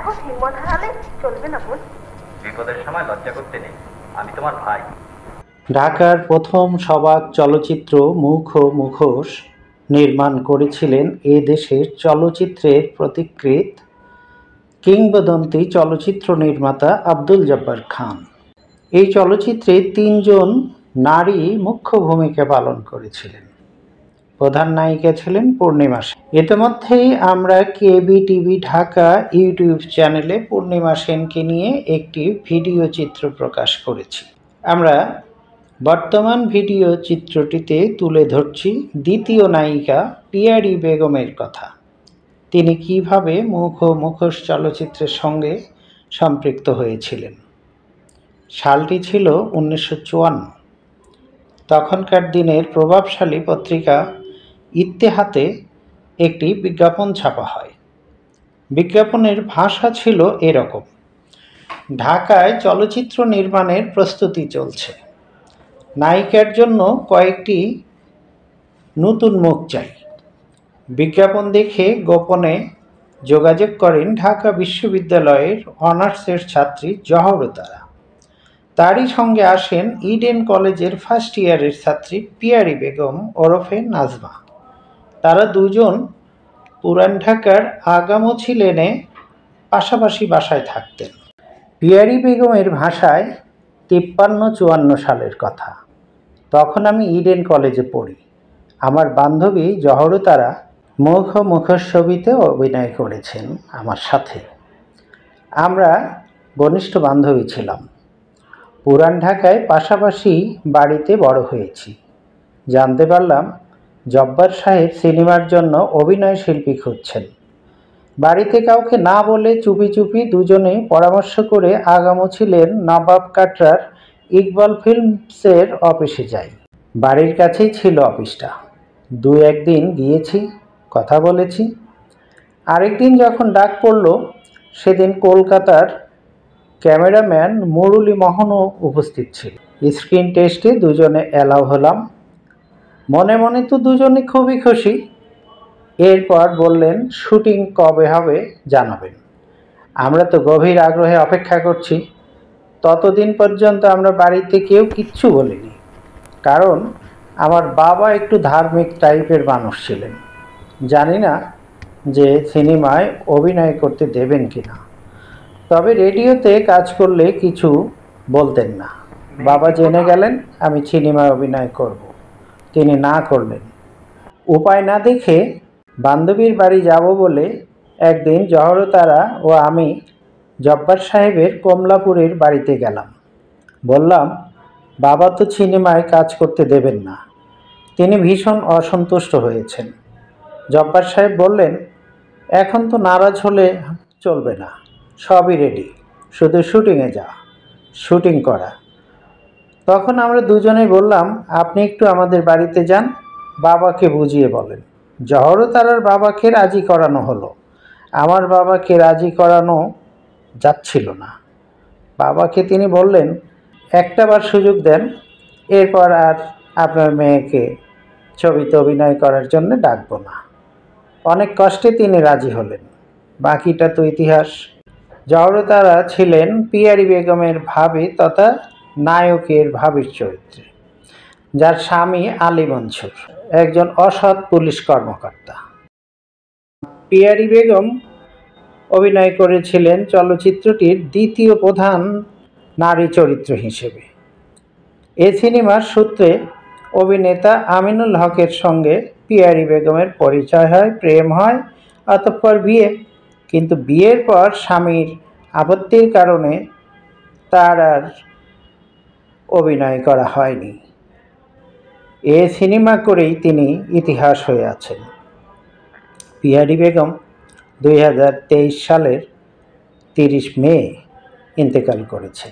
এখন হিম্মত হারালে চলবে না বোন। বিপদের সময় লজ্জা করতে নেই, আমি তোমার ভাই। ঢাকার প্রথম সবাক চলচ্চিত্র মুখ ও মুখোশ নির্মাণ করেছিলেন এ দেশের চলচ্চিত্রের পথিকৃৎ কিংবদন্তি চলচ্চিত্র নির্মাতা আব্দুল জব্বার খান। এই চলচ্চিত্রে ৩ জন নারী মুখ্য ভূমিকা পালন করেছিলেন। প্রধান নায়িকা ছিলেন পূর্ণিমা সেন। ইতিমধ্যেই আমরা কেবি টিভি ঢাকা ইউটিউব চ্যানেলে পূর্ণিমা সেনকে নিয়ে একটি ভিডিও চিত্র প্রকাশ করেছি। আমরা বর্তমান ভিডিও চিত্রটিতে তুলে ধরছি দ্বিতীয় নায়িকা পিয়ারি বেগমের কথা। তিনি কিভাবে মুখ ও মুখোশ চলচ্চিত্রের সঙ্গে সম্পৃক্ত হয়েছিলেন। সালটি ছিল 1954। তখনকার দিনের প্রভাবশালী পত্রিকা ইত্তেহাতে একটি বিজ্ঞাপন ছাপা হয়। বিজ্ঞাপনের ভাষা ছিল এরকম: ঢাকায় চলচ্চিত্র নির্মাণের প্রস্তুতি চলছে, নায়িকার জন্য কয়েকটি নতুন মুখ চাই। বিজ্ঞাপন দেখে গোপনে যোগাযোগ করেন ঢাকা বিশ্ববিদ্যালয়ের অনার্সের ছাত্রী জহরতারা। তারই সঙ্গে আসেন ইডেন কলেজের ফার্স্ট ইয়ারের ছাত্রী পিয়ারি বেগম ওরফে নাজমা। তারা দুজন পুরান ঢাকার আগামোছি লেনে পাশাপাশি বাসায় থাকতেন। পিয়ারি বেগমের ভাষায় 53-54 সালের কথা। তখন আমি ইডেন কলেজে পড়ি। আমার বান্ধবী জহরতারা মুখ ও মুখোশ ছবিতে অভিনয় করেছেন আমার সাথে। আমরা ঘনিষ্ঠ বান্ধবী ছিলাম। পুরান ঢাকায় পাশাপাশি বাড়িতে বড় হয়েছি। জানতে পারলাম জব্বার সাহেব সিনেমার জন্য অভিনয় শিল্পী খুঁজছেন। বাড়িতে কাউকে না বলে চুপি চুপি দুজনে পরামর্শ করে আগামোছি লেন নবাব কাটরার ইকবাল ফিল্মসের অফিসে যাই। বাড়ির কাছেই ছিল অফিসটা। 2-1 দিন গিয়েছি, কথা বলেছি। আরেকদিন যখন ডাক পড়ল, সেদিন কলকাতার ক্যামেরাম্যান মুরলী মোহনও উপস্থিত ছিল। স্ক্রিন টেস্টে দুজনে অ্যালাউ হলাম। মনে মনে তো দুজনে খুবই খুশি। এরপর বললেন শুটিং কবে হবে জানাবেন। আমরা তো গভীর আগ্রহে অপেক্ষা করছি। ততদিন পর্যন্ত আমরা বাড়িতে কেউ কিচ্ছু বলিনি, কারণ আমার বাবা একটু ধার্মিক টাইপের মানুষ ছিলেন। জানি না যে সিনেমায় অভিনয় করতে দেবেন কিনা, তবে রেডিওতে কাজ করলে কিছু বলতেন না। বাবা জেনে গেলেন আমি সিনেমায় অভিনয় করব, তিনি না করলেন। উপায় না দেখে বান্ধবীর বাড়ি যাব বলে একদিন জহরতারা ও আমি জব্বার সাহেবের কমলাপুরের বাড়িতে গেলাম। বললাম বাবা তো সিনেমায় কাজ করতে দেবেন না। তিনি ভীষণ অসন্তুষ্ট হয়েছেন। জব্বার সাহেব বললেন এখন তো নারাজ হলে চলবে না, সবই রেডি, শুধু শুটিংয়ে যা, শুটিং করা। তখন আমরা দুজনেই বললাম আপনি একটু আমাদের বাড়িতে যান, বাবাকে বুঝিয়ে বলেন। জহরতারার বাবাকে রাজি করানো হলো। আমার বাবাকে রাজি করানো যাচ্ছিল না। বাবাকে তিনি বললেন একটাবার সুযোগ দেন, এরপর আর আপনার মেয়েকে ছবিতে অভিনয় করার জন্য ডাকবো না। অনেক কষ্টে তিনি রাজি হলেন। বাকিটা তো ইতিহাস। জহরতারা ছিলেন পিয়ারি বেগমের ভাবি তথা নায়কের ভাবির চরিত্রে, যার স্বামী আলী মনসুর একজন অসৎ পুলিশ কর্মকর্তা। পিয়ারি বেগম অভিনয় করেছিলেন চলচ্চিত্রটির দ্বিতীয় প্রধান নারী চরিত্র হিসেবে। এ সিনেমার সূত্রে অভিনেতা আমিনুল হকের সঙ্গে পিয়ারি বেগমের পরিচয় হয়, প্রেম হয়, অতঃপর বিয়ে। কিন্তু বিয়ের পর স্বামীর আপত্তির কারণে তার আর অভিনয় করা হয়নি। এ সিনেমা করেই তিনি ইতিহাস হয়ে আছেন। পিয়ারি বেগম 2023 সালের 30 মে ইন্তেকাল করেছেন।